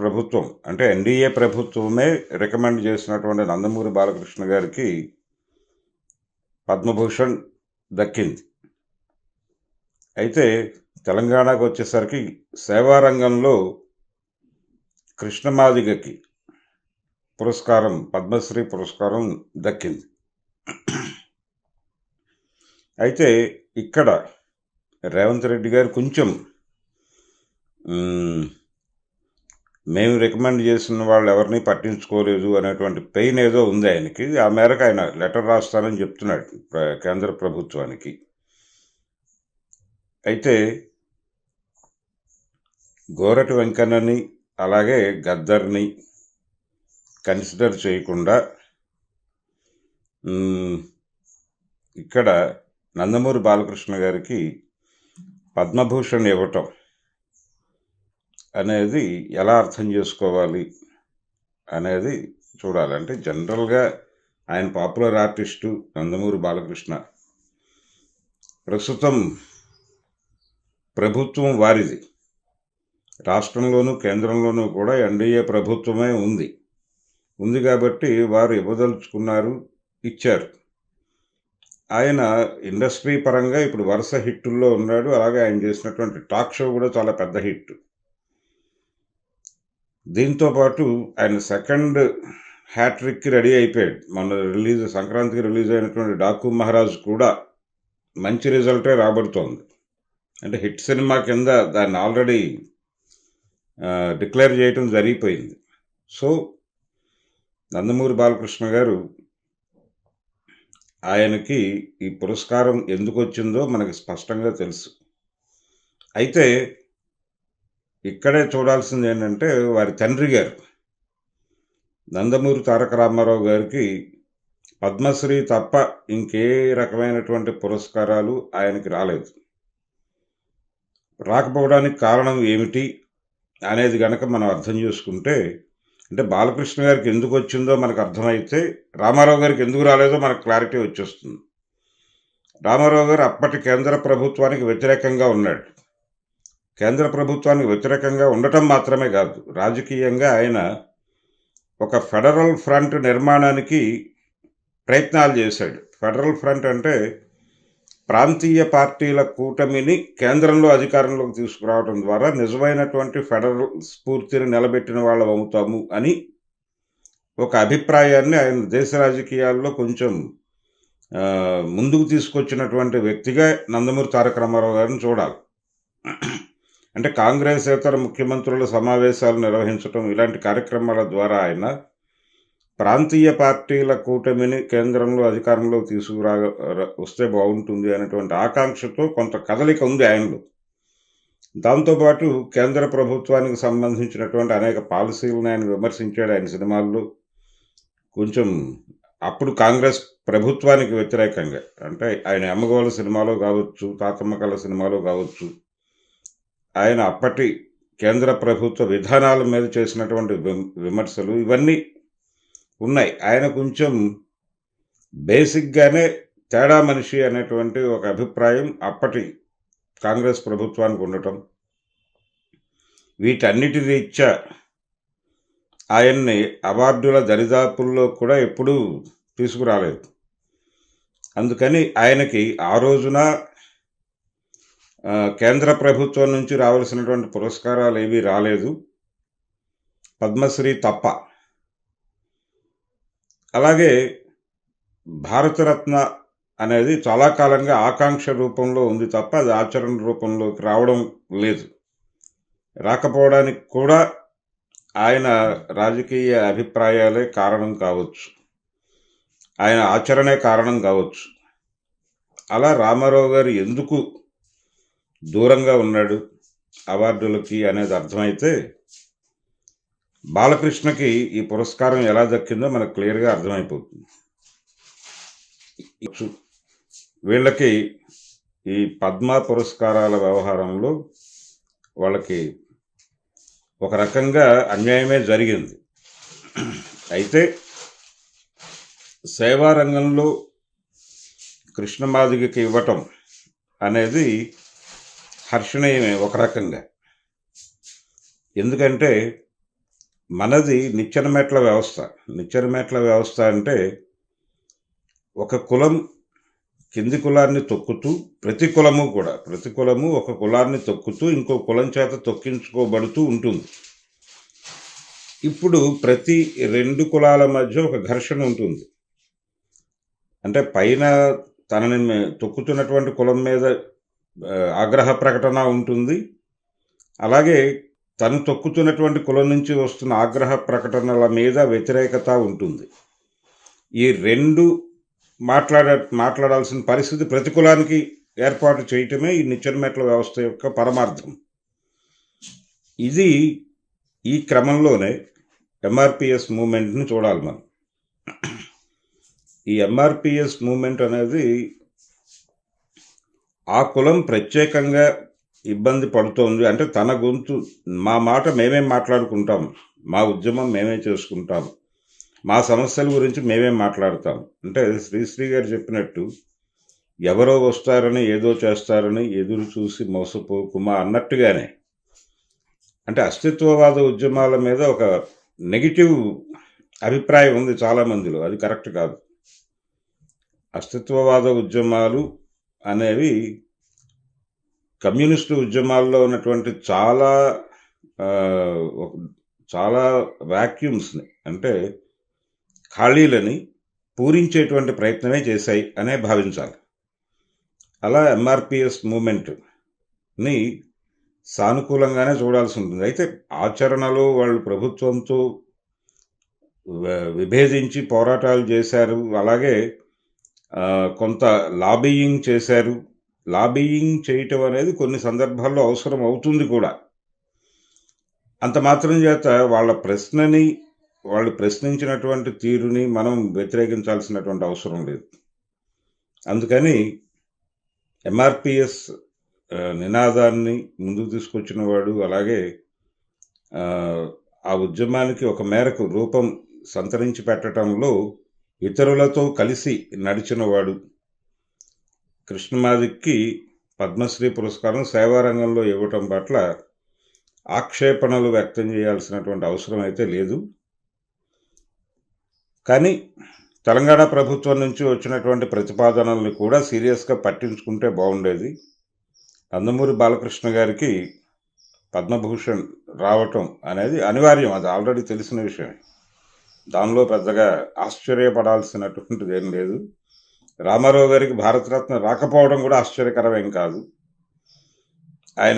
ప్రభుత్వం అంటే ఎన్డీఏ ప్రభుత్వమే రికమెండ్ చేసినటువంటి నందమూరి బాలకృష్ణ గారికి పద్మభూషణ్ దక్కింది. అయితే తెలంగాణకు వచ్చేసరికి సేవారంగంలో కృష్ణమాదిగకి పురస్కారం, పద్మశ్రీ పురస్కారం దక్కింది. అయితే ఇక్కడ రేవంత్ రెడ్డి గారు కొంచెం మేము రికమెండ్ చేసిన వాళ్ళు ఎవరిని పట్టించుకోలేదు అనేటువంటి పెయిన్ ఏదో ఉంది ఆయనకి. ఆ మేరకు ఆయన లెటర్ రాస్తానని చెప్తున్నాడు కేంద్ర ప్రభుత్వానికి. అయితే గోరటి వెంకన్నని అలాగే గద్దర్ని కన్సిడర్ చేయకుండా ఇక్కడ నందమూరి బాలకృష్ణ గారికి పద్మభూషణ్ ఇవ్వటం అనేది ఎలా అర్థం చేసుకోవాలి అనేది చూడాలి. అంటే జనరల్గా ఆయన పాపులర్ ఆర్టిస్టు నందమూరి బాలకృష్ణ. ప్రస్తుతం ప్రభుత్వం వారిది, రాష్ట్రంలోనూ కేంద్రంలోనూ కూడా ఎన్డీఏ ప్రభుత్వమే ఉంది కాబట్టి వారు ఇవ్వదలుచుకున్నారు, ఇచ్చారు. ఆయన ఇండస్ట్రీ పరంగా ఇప్పుడు వరుస హిట్టుల్లో ఉన్నాడు. అలాగే ఆయన చేసినటువంటి టాక్ షో కూడా చాలా పెద్ద హిట్. దీంతోపాటు ఆయన సెకండ్ హ్యాట్రిక్కి రెడీ అయిపోయాడు. మొన్న సంక్రాంతికి రిలీజ్ అయినటువంటి డాకు మహారాజ్ కూడా మంచి రిజల్టే రాబడుతోంది. అంటే హిట్ సినిమా కింద దాన్ని ఆల్రెడీ డిక్లేర్ చేయటం జరిగిపోయింది. సో నందమూరి బాలకృష్ణ గారు ఆయనకి ఈ పురస్కారం ఎందుకు వచ్చిందో మనకి స్పష్టంగా తెలుసు. అయితే ఇక్కడే చూడాల్సింది ఏంటంటే వారి తండ్రి గారు నందమూరి తారక రామారావు గారికి పద్మశ్రీ తప్ప ఇంకే రకమైనటువంటి పురస్కారాలు ఆయనకి రాలేదు. రాకపోవడానికి కారణం ఏమిటి అనేది గనక మనం అర్థం చేసుకుంటే, అంటే బాలకృష్ణ గారికి ఎందుకు వచ్చిందో మనకు అర్థమైతే రామారావు గారికి ఎందుకు రాలేదో మనకు క్లారిటీ వచ్చేస్తుంది. రామారావు గారు అప్పటి కేంద్ర ప్రభుత్వానికి వ్యతిరేకంగా ఉన్నాడు. కేంద్ర ప్రభుత్వానికి వ్యతిరేకంగా ఉండటం మాత్రమే కాదు, రాజకీయంగా ఆయన ఒక ఫెడరల్ ఫ్రంట్ నిర్మాణానికి ప్రయత్నాలు చేశాడు. ఫెడరల్ ఫ్రంట్ అంటే ప్రాంతీయ పార్టీల కూటమిని కేంద్రంలో అధికారంలోకి తీసుకురావడం ద్వారా నిజమైనటువంటి ఫెడరల్ స్ఫూర్తిని నిలబెట్టిన వాళ్ళం అవుతాము అని ఒక అభిప్రాయాన్ని ఆయన దేశ రాజకీయాల్లో కొంచెం ముందుకు తీసుకొచ్చినటువంటి వ్యక్తిగా నందమూరి తారక రామారావు గారిని చూడాలి. అంటే కాంగ్రెసేతర ముఖ్యమంత్రుల సమావేశాలు నిర్వహించడం, ఇలాంటి కార్యక్రమాల ద్వారా ఆయన ప్రాంతీయ పార్టీల కూటమిని కేంద్రంలో అధికారంలో వస్తే బాగుంటుంది అనేటువంటి ఆకాంక్షతో కొంత కదలిక ఉంది ఆయనలో. దాంతోపాటు కేంద్ర ప్రభుత్వానికి సంబంధించినటువంటి అనేక పాలసీలను ఆయన విమర్శించాడు ఆయన సినిమాల్లో. కొంచెం అప్పుడు కాంగ్రెస్ ప్రభుత్వానికి వ్యతిరేకంగా, అంటే ఆయన అమ్మగోళ సినిమాలో కావచ్చు, తాతమ్మ కళ సినిమాలో కావచ్చు, ఆయన అప్పటి కేంద్ర ప్రభుత్వ విధానాల మీద చేసినటువంటి విమర్శలు ఇవన్నీ ఉన్నాయి. ఆయన కొంచెం బేసిక్గానే తేడా మనిషి అనేటువంటి ఒక అభిప్రాయం అప్పటి కాంగ్రెస్ ప్రభుత్వానికి ఉండటం, వీటన్నిటి రీత్యా ఆయన్ని అవార్డుల దరిదాపుల్లో కూడా ఎప్పుడూ తీసుకురాలేదు. అందుకని ఆయనకి ఆ రోజున కేంద్ర ప్రభుత్వం నుంచి రావాల్సినటువంటి పురస్కారాలు ఏవీ రాలేదు, పద్మశ్రీ తప్ప. అలాగే భారతరత్న అనేది చాలా కాలంగా ఆకాంక్ష రూపంలో ఉంది తప్ప అది ఆచరణ రూపంలోకి రావడం లేదు. రాకపోవడానికి కూడా ఆయన రాజకీయ అభిప్రాయాలే కారణం కావచ్చు, ఆయన ఆచరణే కారణం కావచ్చు. అలా రామారావు గారు ఎందుకు దూరంగా ఉన్నాడు అవార్డులకి అనేది అర్థమైతే బాలకృష్ణకి ఈ పురస్కారం ఎలా దక్కిందో మనకు క్లియర్గా అర్థమైపోతుంది. వీళ్ళకి ఈ పద్మ పురస్కారాల వ్యవహారంలో వాళ్ళకి ఒక రకంగా అన్యాయమే జరిగింది. అయితే సేవారంగంలో కృష్ణమాదిగకి ఇవ్వటం అనేది హర్షణీయమే ఒక రకంగా. ఎందుకంటే మనది నిచ్చెన మెట్ల వ్యవస్థ. నిచ్చెన మెట్ల వ్యవస్థ అంటే ఒక కులం కింది కులాన్ని తొక్కుతూ, ప్రతి కులము ఒక కులాన్ని తొక్కుతూ ఇంకో కులం చేత తొక్కించుకోబడుతూ ఉంటుంది. ఇప్పుడు ప్రతి 2 కులాల మధ్య ఒక ఘర్షణ ఉంటుంది. అంటే పైన తనని తొక్కుతున్నటువంటి కులం మీద ఆగ్రహ ప్రకటన ఉంటుంది. అలాగే తను తొక్కుతున్నటువంటి కులం నుంచి వస్తున్న ఆగ్రహ ప్రకటనల మీద వ్యతిరేకత ఉంటుంది. ఈ 2 మాట్లాడాల్సిన పరిస్థితి ప్రతి కులానికి ఏర్పాటు చేయటమే ఈ నిచ్చెన మెట్ల వ్యవస్థ యొక్క పరమార్థం. ఈ క్రమంలోనే ఎంఆర్పిఎస్ మూమెంట్ని చూడాలి మనం. ఈ ఎంఆర్పిఎస్ మూమెంట్ అనేది ఆ కులం ప్రత్యేకంగా ఇబ్బంది పడుతోంది అంటే తన గొంతు, మా మాట మేమేం మాట్లాడుకుంటాం, మా ఉద్యమం మేమే చేసుకుంటాం, మా సమస్యల గురించి మేమేం మాట్లాడతాం అంటే శ్రీశ్రీ గారు చెప్పినట్టు ఎవరో వస్తారని ఏదో చేస్తారని ఎదురు చూసి మోసపోకుమా అన్నట్టుగానే, అంటే అస్తిత్వవాద ఉద్యమాల మీద ఒక నెగిటివ్ అభిప్రాయం ఉంది చాలామందిలో. అది కరెక్ట్ కాదు. అస్తిత్వవాద ఉద్యమాలు అనేవి కమ్యూనిస్టు ఉద్యమాల్లో ఉన్నటువంటి చాలా వ్యాక్యూమ్స్ని అంటే ఖాళీలని పూరించేటువంటి ప్రయత్నమే చేశాయి అనే భావించాలి. అలా ఎంఆర్పిఎస్ మూమెంట్ని సానుకూలంగానే చూడాల్సి ఉంటుంది. అయితే ఆచరణలో వాళ్ళు ప్రభుత్వంతో విభేదించి పోరాటాలు చేశారు. అలాగే కొంత లాబీయింగ్ చేశారు. లాబీయింగ్ చేయటం అనేది కొన్ని సందర్భాల్లో అవసరం అవుతుంది కూడా. అంత మాత్రం చేత వాళ్ళు ప్రశ్నించినటువంటి తీరుని మనం వ్యతిరేకించాల్సినటువంటి అవసరం లేదు. అందుకని ఎంఆర్పిఎస్ నినాదాన్ని ముందుకు తీసుకొచ్చిన వాడు, అలాగే ఆ ఉద్యమానికి ఒక మేరకు రూపం సంతరించి పెట్టడంలో ఇతరులతో కలిసి నడిచినవాడు, కృష్ణమాదిక్కి పద్మశ్రీ పురస్కారం సేవారంగంలో ఇవ్వటం పట్ల ఆక్షేపణలు వ్యక్తం చేయాల్సినటువంటి అవసరం అయితే లేదు. కానీ తెలంగాణ ప్రభుత్వం నుంచి వచ్చినటువంటి ప్రతిపాదనల్ని కూడా సీరియస్గా పట్టించుకుంటే బాగుండేది. నందమూరి బాలకృష్ణ గారికి పద్మభూషణ్ రావటం అనేది అనివార్యం, అది ఆల్రెడీ తెలిసిన విషయమే. దానిలో పెద్దగా ఆశ్చర్యపడాల్సినటువంటిది ఏం లేదు. రామారావు గారికి భారతరత్న రాకపోవడం కూడా ఆశ్చర్యకరమేం కాదు.